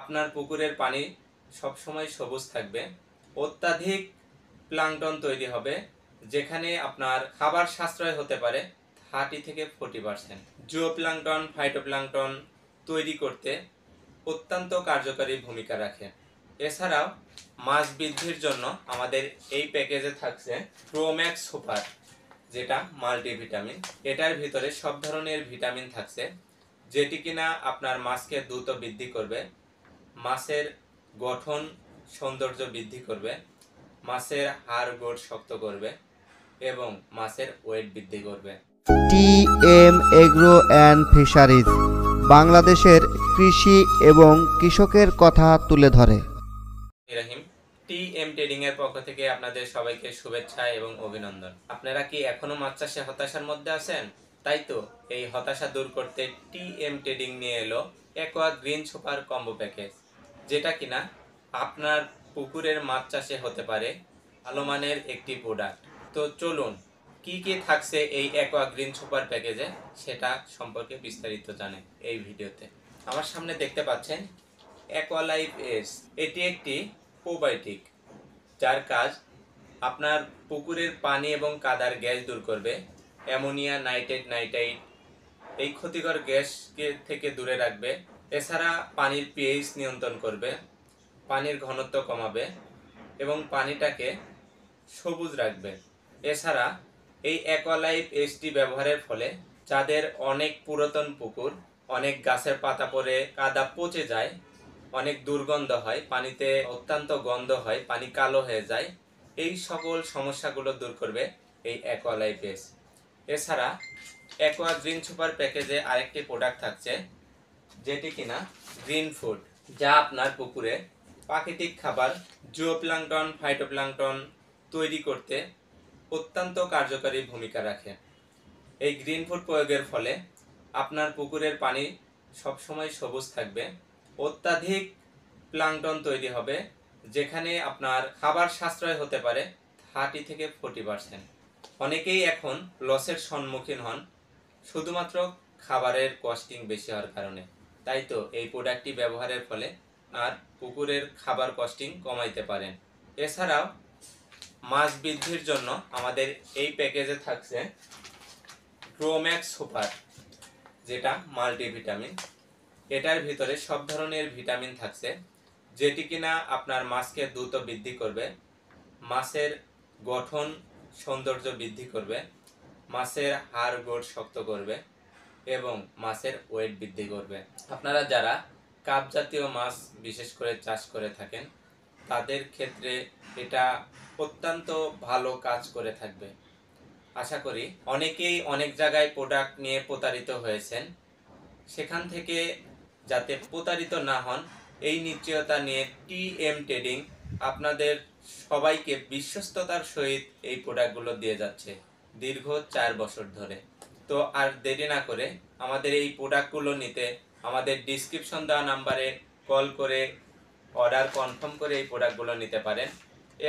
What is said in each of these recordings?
আপনার পুকুরের পানি সবসময় সবুজ থাকবে। অত্যাধিক প্লাঙ্কটন তৈরি হবে, যেখানে আপনার খাবার সাশ্রয় হতে পারে 30 থেকে 40%। জুওপ্লাঙ্কটন, ফাইটোপ্লাঙ্কটন তৈরি করতে অত্যন্ত কার্যকারী ভূমিকা রাখে। এছাড়াও মাছ বৃদ্ধির জন্য আমাদের এই প্যাকেজে থাকছে প্রোম্যাক্স সুপার, যেটা মাল্টিভিটামিন। এটার ভিতরে সব ধরনের ভিটামিন থাকছে, যেটি কিনা আপনার মাছকে দ্রুত বৃদ্ধি করবে, মাছের গঠন সৌন্দর্য বৃদ্ধি করবে, মাছের হাড় গোড় শক্ত করবে এবং মাছের ওয়েট বৃদ্ধি করবে। টিএম এগ্রো অ্যান্ড ফিশারিজ বাংলাদেশের কৃষি এবং কৃষকের কথা তুলে ধরে। রাহিম, টিএম ট্রেডিং এর পক্ষ থেকে আপনাদের সবাইকে শুভেচ্ছা এবং অভিনন্দন। আপনারা কি এখনো মাছ চাষে হতাশার মধ্যে আছেন? তাই তো এই হতাশা দূর করতে টিএম ট্রেডিং নিয়ে এলো aqua green super combo package, যেটা কিনা আপনার পুকুরের মাছ চাষে হতে পারে ভালো মানের একটি প্রোডাক্ট। তো চলুন কি কি থাকছে এই অ্যাকোয়া গ্রিন সুপার প্যাকেজে সেটা সম্পর্কে বিস্তারিত জানেন এই ভিডিওতে। আমার সামনে দেখতে পাচ্ছেন অ্যাকোয়ালাইফ এস। এটি একটি প্রোবায়োটিক, যার কাজ আপনার পুকুরের পানি এবং কাদার গ্যাস দূর করবে। অ্যামোনিয়া, নাইট্রেট, নাইট্রাইট এই ক্ষতিকর গ্যাসকে থেকে দূরে রাখবে। এছাড়া পানির পিএইচ নিয়ন্ত্রণ করবে, পানির ঘনত্ব কমাবে এবং পানিটাকে সবুজ রাখবে। এছাড়া এই অ্যাকোয়ালাইফ এসটি ব্যবহারের ফলে যাদের অনেক পুরাতন পুকুর, অনেক গাছের পাতা পড়ে কাদা পচে যায়, অনেক দুর্গন্ধ হয়, পানিতে অত্যন্ত গন্ধ হয়, পানি কালো হয়ে যায়, এই সকল সমস্যাগুলো দূর করবে এই অ্যাকোয়ালাইফ এস। এছাড়া অ্যাকোয়া গ্রিন সুপার প্যাকেজে আরেকটি প্রোডাক্ট থাকছে, যেটি কিনা গ্রিন ফুড, যা আপনার পুকুরে প্রাকৃতিক খাবার জুওপ্লাঙ্কটন, ফাইটোপ্লাঙ্কটন তৈরি করতে অত্যন্ত কার্যকারী ভূমিকা রাখে। এই গ্রিন ফুড প্রয়োগের ফলে আপনার পুকুরের পানি সবসময় সবুজ থাকবে। অত্যাধিক প্লাঙ্কটন তৈরি হবে, যেখানে আপনার খাবার সাশ্রয় হতে পারে 30 থেকে 40%। অনেকেই এখন লসের সম্মুখীন হন শুধুমাত্র খাবারের কস্টিং বেশি হওয়ার কারণে। তাই তো এই প্রোডাক্টটি ব্যবহারের ফলে আর পুকুরের খাবার কস্টিং কমাইতে পারেন। এছাড়াও মাছ বৃদ্ধির জন্য আমাদের এই প্যাকেজে থাকছে প্রোম্যাক্স সুপার, যেটা মাল্টিভিটামিন। এটার ভিতরে সব ধরনের ভিটামিন থাকছে, যেটি কিনা আপনার মাছকে দ্রুত বৃদ্ধি করবে, মাছের গঠন সৌন্দর্য বৃদ্ধি করবে, মাছের হাড় গোড় শক্ত করবে এবং মাছের ওয়েট বৃদ্ধি করবে। আপনারা যারা কাপ জাতীয় মাছ বিশেষ করে চাষ করে থাকেন, তাদের ক্ষেত্রে এটা অত্যন্ত ভালো কাজ করে থাকবে। আশা করি অনেকেই অনেক জায়গায় প্রোডাক্ট নিয়ে প্রতারিত হয়েছেন, সেখান থেকে যাতে প্রতারিত না হন এই নিশ্চয়তা নিয়ে টিএম ট্রেডিং আপনাদের সবাইকে বিশ্বস্ততার সহিত এই প্রোডাক্টগুলো দিয়ে যাচ্ছে দীর্ঘ 4 বছর ধরে। তো আর দেরি না করে আমাদের এই প্রোডাক্টগুলো নিতে আমাদের ডিসক্রিপশন দেওয়া নাম্বারে কল করে অর্ডার কনফার্ম করে এই প্রোডাক্টগুলো নিতে পারেন।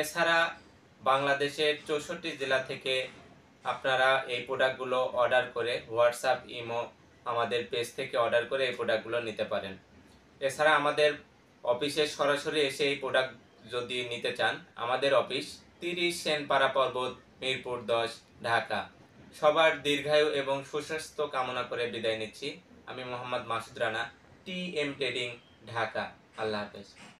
এছাড়া বাংলাদেশের 64 জেলা থেকে আপনারা এই প্রোডাক্টগুলো অর্ডার করে হোয়াটসঅ্যাপ, ইমো আমাদের পেজ থেকে অর্ডার করে এই প্রোডাক্টগুলো নিতে পারেন। এছাড়া আমাদের অফিসে সরাসরি এসে এই প্রোডাক্ট যদি নিতে চান, আমাদের অফিস 30 সেনপাড়া পর্বত, মিরপুর 10, ঢাকা। সবার দীর্ঘায়ু এবং সুস্বাস্থ্য কামনা করে বিদায় নিচ্ছি। আমি মোহাম্মদ মাসুদ রানা, টিএম ট্রেডিং, ঢাকা। আল্লাহ হাফেজ।